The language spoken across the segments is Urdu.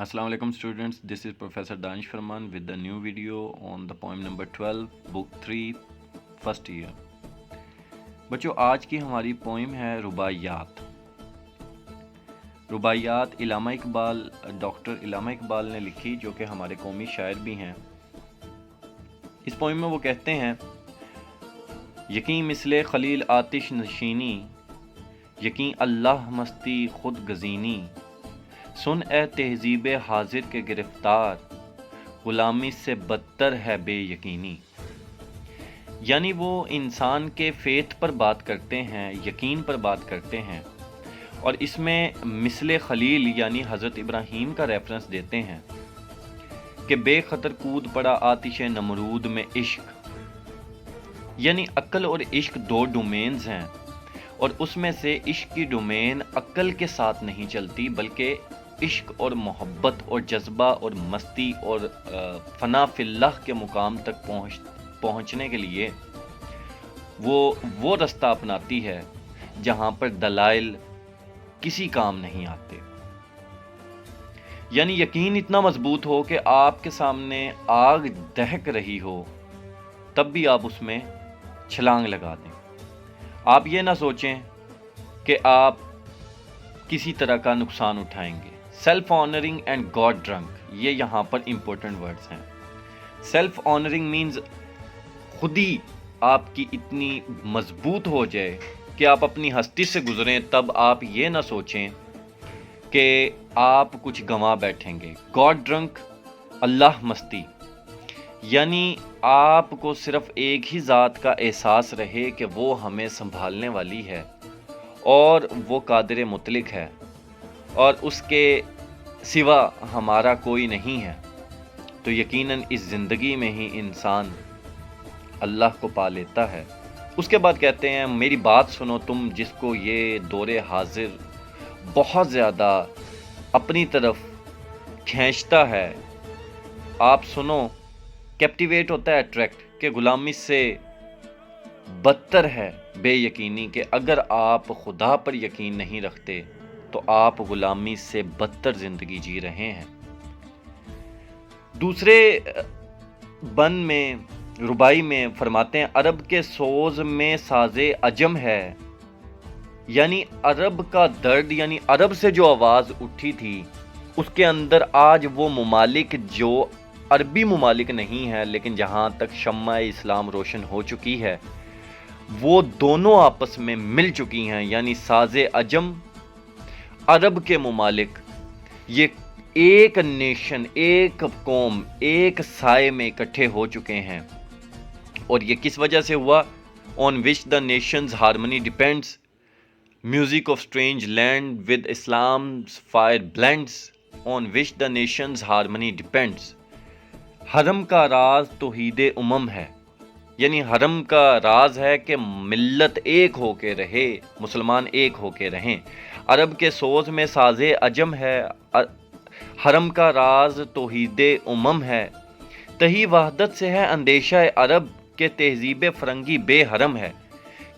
Assalamu alaikum students, this is Professor Danish Farman with the new video on the poem number 12, book 3, first year. بچوں آج کی ہماری پوئم ہے رباعیات. رباعیات علامہ اقبال ڈاکٹر علامہ اقبال نے لکھی، جو کہ ہمارے قومی شاعر بھی ہیں. اس پوئم میں وہ کہتے ہیں: یقین مثل خلیل آتش نشینی، یقین اللہ مستی خود گزینی، سن اے تہذیب حاضر کے گرفتار، غلامی سے بدتر ہے بے یقینی. یعنی وہ انسان کے فیتھ پر بات کرتے ہیں، یقین پر بات کرتے ہیں، اور اس میں مثل خلیل یعنی حضرت ابراہیم کا ریفرنس دیتے ہیں کہ بے خطر کود پڑا آتش نمرود میں عشق. یعنی عقل اور عشق دو ڈومینز ہیں، اور اس میں سے عشق کی ڈومین عقل کے ساتھ نہیں چلتی، بلکہ عشق اور محبت اور جذبہ اور مستی اور فنا فی اللہ کے مقام تک پہنچنے کے لیے وہ رستہ اپناتی ہے جہاں پر دلائل کسی کام نہیں آتے. یعنی یقین اتنا مضبوط ہو کہ آپ کے سامنے آگ دہک رہی ہو تب بھی آپ اس میں چھلانگ لگا دیں. آپ یہ نہ سوچیں کہ آپ کسی طرح کا نقصان اٹھائیں گے. Self honouring and God drink, یہ یہاں پر امپورٹنٹ ورڈز ہیں. سیلف آنرنگ مینز خود ہی آپ کی اتنی مضبوط ہو جائے کہ آپ اپنی ہستی سے گزریں، تب آپ یہ نہ سوچیں کہ آپ کچھ گنوا بیٹھیں گے. گاڈ ڈرنک اللہ مستی، یعنی آپ کو صرف ایک ہی ذات کا احساس رہے کہ وہ ہمیں سنبھالنے والی ہے اور وہ قادر مطلق ہے اور اس کے سوا ہمارا کوئی نہیں ہے. تو یقیناً اس زندگی میں ہی انسان اللہ کو پا لیتا ہے. اس کے بعد کہتے ہیں: میری بات سنو تم جس کو یہ دور حاضر بہت زیادہ اپنی طرف کھینچتا ہے. آپ سنو، کیپٹیویٹ ہوتا ہے، اٹریکٹ، کہ غلامی سے بدتر ہے بے یقینی، کہ اگر آپ خدا پر یقین نہیں رکھتے تو آپ غلامی سے بدتر زندگی جی رہے ہیں. دوسرے بن میں ربائی میں فرماتے ہیں: عرب کے سوز میں ساز عجم ہے. یعنی عرب کا درد، یعنی عرب سے جو آواز اٹھی تھی اس کے اندر آج وہ ممالک جو عربی ممالک نہیں ہیں لیکن جہاں تک شمع اسلام روشن ہو چکی ہے، وہ دونوں آپس میں مل چکی ہیں. یعنی ساز عجم، عرب کے ممالک، یہ ایک نیشن، ایک قوم، ایک سائے میں اکٹھے ہو چکے ہیں. اور یہ کس وجہ سے ہوا؟ on which the nation's harmony depends, music of strange land with Islam's fire blends, on which the nation's harmony depends. حرم کا راز توحید امم ہے. یعنی حرم کا راز ہے کہ ملت ایک ہو کے رہے، مسلمان ایک ہو کے رہیں. عرب کے سوز میں ساز عجم ہے، حرم کا راز توحید امم ہے. تہی وحدت سے ہے اندیشہ عرب، کہ تہذیب فرنگی بے حرم ہے.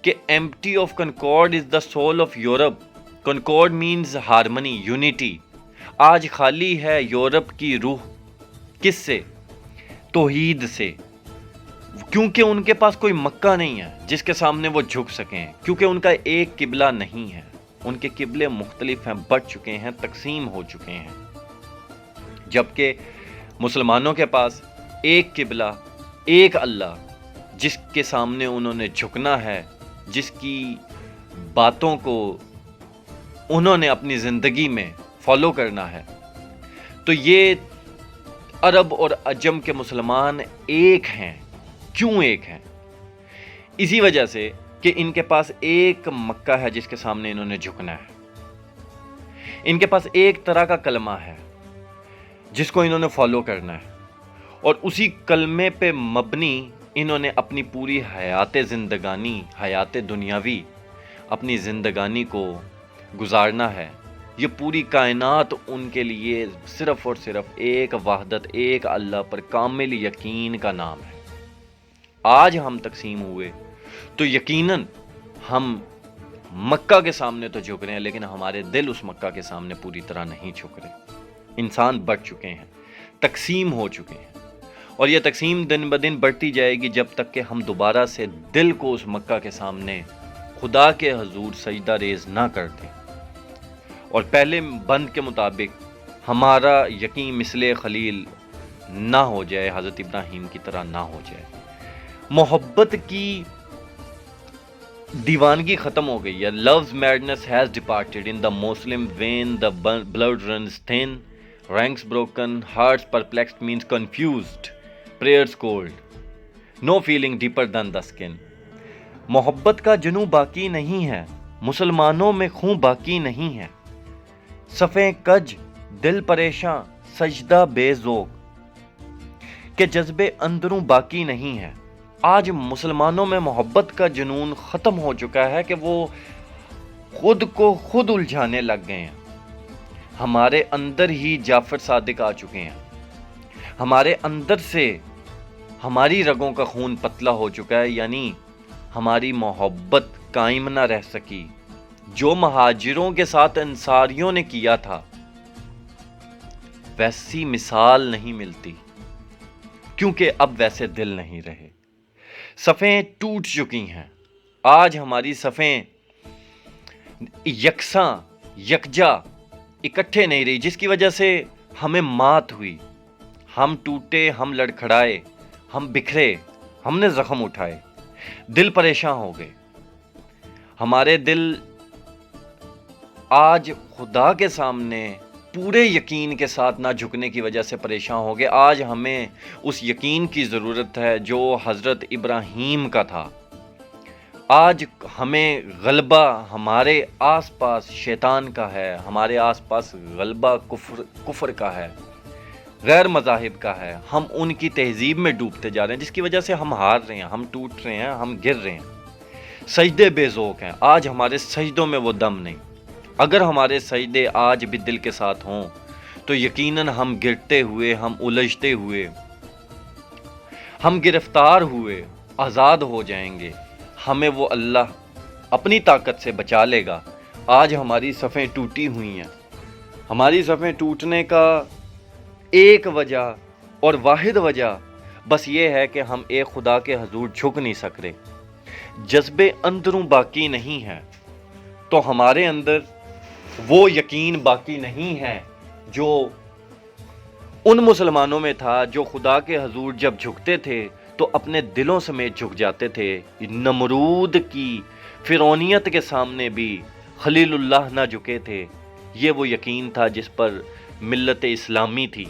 کہ empty of concord is the soul of Europe. concord means harmony, unity. آج خالی ہے یورپ کی روح، کس سے؟ توحید سے. کیونکہ ان کے پاس کوئی مکہ نہیں ہے جس کے سامنے وہ جھک سکیں، کیونکہ ان کا ایک قبلہ نہیں ہے. ان کے قبلے مختلف ہیں، بٹ چکے ہیں، تقسیم ہو چکے ہیں. جبکہ مسلمانوں کے پاس ایک قبلہ، ایک اللہ، جس کے سامنے انہوں نے جھکنا ہے، جس کی باتوں کو انہوں نے اپنی زندگی میں فالو کرنا ہے. تو یہ عرب اور عجم کے مسلمان ایک ہیں. کیوں ایک ہیں؟ اسی وجہ سے کہ ان کے پاس ایک مکہ ہے جس کے سامنے انہوں نے جھکنا ہے. ان کے پاس ایک طرح کا کلمہ ہے جس کو انہوں نے فالو کرنا ہے، اور اسی کلمے پہ مبنی انہوں نے اپنی پوری حیات زندگانی، حیات دنیاوی، اپنی زندگانی کو گزارنا ہے. یہ پوری کائنات ان کے لیے صرف اور صرف ایک وحدت، ایک اللہ پر کامل یقین کا نام ہے. آج ہم تقسیم ہوئے تو یقیناً ہم مکہ کے سامنے تو جھک رہے ہیں، لیکن ہمارے دل اس مکہ کے سامنے پوری طرح نہیں جھک رہے. انسان بڑھ چکے ہیں، تقسیم ہو چکے ہیں، اور یہ تقسیم دن بدن بڑھتی جائے گی جب تک کہ ہم دوبارہ سے دل کو اس مکہ کے سامنے خدا کے حضور سجدہ ریز نہ کر دیں، اور پہلے بند کے مطابق ہمارا یقین مثل خلیل نہ ہو جائے، حضرت ابراہیم کی طرح نہ ہو جائے۔ محبت کی دیوانگی ختم ہو گئی ہے۔ Love's madness has departed in the Muslim vein, the blood runs thin, ranks broken, hearts perplexed means confused, prayers cold, no feeling deeper than the skin۔ محبت کا جنوں باقی نہیں ہے، مسلمانوں میں خون باقی نہیں ہے، صفیں کج دل پریشاں سجدہ بے ذوق، کہ جذبے اندروں باقی نہیں ہے۔ آج مسلمانوں میں محبت کا جنون ختم ہو چکا ہے کہ وہ خود کو خود الجھانے لگ گئے ہیں۔ ہمارے اندر ہی جعفر صادق آ چکے ہیں، ہمارے اندر سے ہماری رگوں کا خون پتلا ہو چکا ہے، یعنی ہماری محبت قائم نہ رہ سکی۔ جو مہاجروں کے ساتھ انصاریوں نے کیا تھا ویسی مثال نہیں ملتی، کیونکہ اب ویسے دل نہیں رہے۔ صفیں ٹوٹ چکی ہیں، آج ہماری صفیں یکساں یکجا اکٹھے نہیں رہی، جس کی وجہ سے ہمیں مات ہوئی، ہم ٹوٹے، ہم لڑکھڑائے، ہم بکھرے، ہم نے زخم اٹھائے، دل پریشان ہو گئے۔ ہمارے دل آج خدا کے سامنے پورے یقین کے ساتھ نہ جھکنے کی وجہ سے پریشان ہو گئے۔ آج ہمیں اس یقین کی ضرورت ہے جو حضرت ابراہیم کا تھا۔ آج ہمیں غلبہ ہمارے آس پاس شیطان کا ہے، ہمارے آس پاس غلبہ کفر کا ہے، غیر مذاہب کا ہے۔ ہم ان کی تہذیب میں ڈوبتے جا رہے ہیں، جس کی وجہ سے ہم ہار رہے ہیں، ہم ٹوٹ رہے ہیں، ہم گر رہے ہیں، سجدے بے ذوق ہیں۔ آج ہمارے سجدوں میں وہ دم نہیں۔ اگر ہمارے سجدے آج بھی دل کے ساتھ ہوں تو یقیناً ہم گرتے ہوئے، ہم الجھتے ہوئے، ہم گرفتار ہوئے آزاد ہو جائیں گے۔ ہمیں وہ اللہ اپنی طاقت سے بچا لے گا۔ آج ہماری صفیں ٹوٹی ہوئی ہیں۔ ہماری صفیں ٹوٹنے کا ایک وجہ اور واحد وجہ بس یہ ہے کہ ہم ایک خدا کے حضور جھک نہیں سک رہے، جذبے اندروں باقی نہیں ہیں، تو ہمارے اندر وہ یقین باقی نہیں ہے جو ان مسلمانوں میں تھا جو خدا کے حضور جب جھکتے تھے تو اپنے دلوں سمیت جھک جاتے تھے۔ نمرود کی فرعونیت کے سامنے بھی خلیل اللہ نہ جھکے تھے۔ یہ وہ یقین تھا جس پر ملت اسلامی تھی،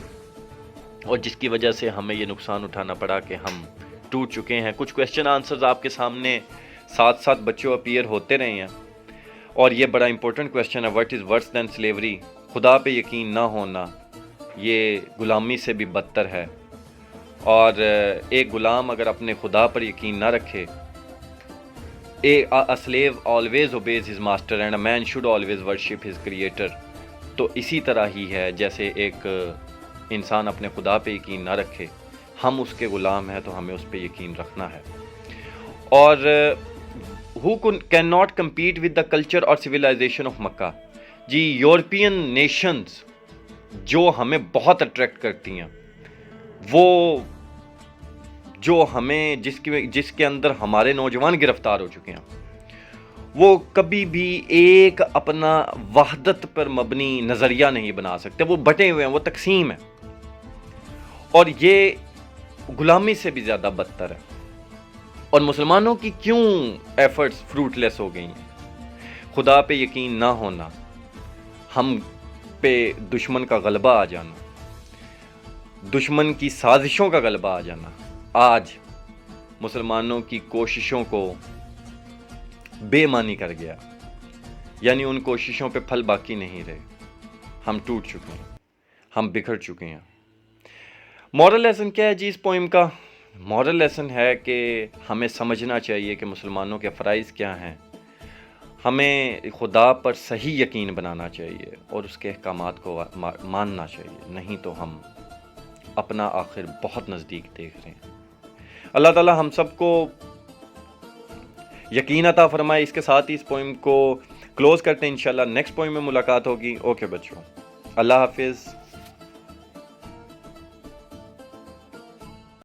اور جس کی وجہ سے ہمیں یہ نقصان اٹھانا پڑا کہ ہم ٹوٹ چکے ہیں۔ کچھ کویسچن آنسرز آپ کے سامنے ساتھ ساتھ بچوں اپیئر ہوتے رہے ہیں، اور یہ بڑا امپورٹنٹ کویسچن ہے، what is worse then slavery? خدا پہ یقین نہ ہونا یہ غلامی سے بھی بدتر ہے، اور ایک غلام اگر اپنے خدا پر یقین نہ رکھے، a slave always obeys his master and a man should always worship his creator، تو اسی طرح ہی ہے جیسے ایک انسان اپنے خدا پہ یقین نہ رکھے، ہم اس کے غلام ہیں تو ہمیں اس پہ یقین رکھنا ہے۔ اور who cannot compete with the culture or civilization of Mecca? جی یورپین نیشنز جو ہمیں بہت اٹریکٹ کرتی ہیں، وہ جو ہمیں جس کے اندر ہمارے نوجوان گرفتار ہو چکے ہیں، وہ کبھی بھی ایک اپنا وحدت پر مبنی نظریہ نہیں بنا سکتے، وہ بٹے ہوئے ہیں، وہ تقسیم ہے، اور یہ غلامی سے بھی زیادہ بدتر ہے۔ اور مسلمانوں کی کیوں ایفرٹس فروٹ لیس ہو گئی ہیں؟ خدا پہ یقین نہ ہونا، ہم پہ دشمن کا غلبہ آ جانا، دشمن کی سازشوں کا غلبہ آ جانا، آج مسلمانوں کی کوششوں کو بے معنی کر گیا، یعنی ان کوششوں پہ پھل باقی نہیں رہے، ہم ٹوٹ چکے ہیں، ہم بکھر چکے ہیں۔ مورل لیسن کیا ہے جی اس پوئم کا؟ مورل لیسن ہے کہ ہمیں سمجھنا چاہیے کہ مسلمانوں کے فرائض کیا ہیں، ہمیں خدا پر صحیح یقین بنانا چاہیے اور اس کے احکامات کو ماننا چاہیے، نہیں تو ہم اپنا آخر بہت نزدیک دیکھ رہے ہیں۔ اللہ تعالی ہم سب کو یقین عطا فرمائے۔ اس کے ساتھ ہی اس پوئم کو کلوز کرتے ہیں، انشاءاللہ نیکسٹ پوئم میں ملاقات ہوگی۔ اوکے بچوں، اللہ حافظ۔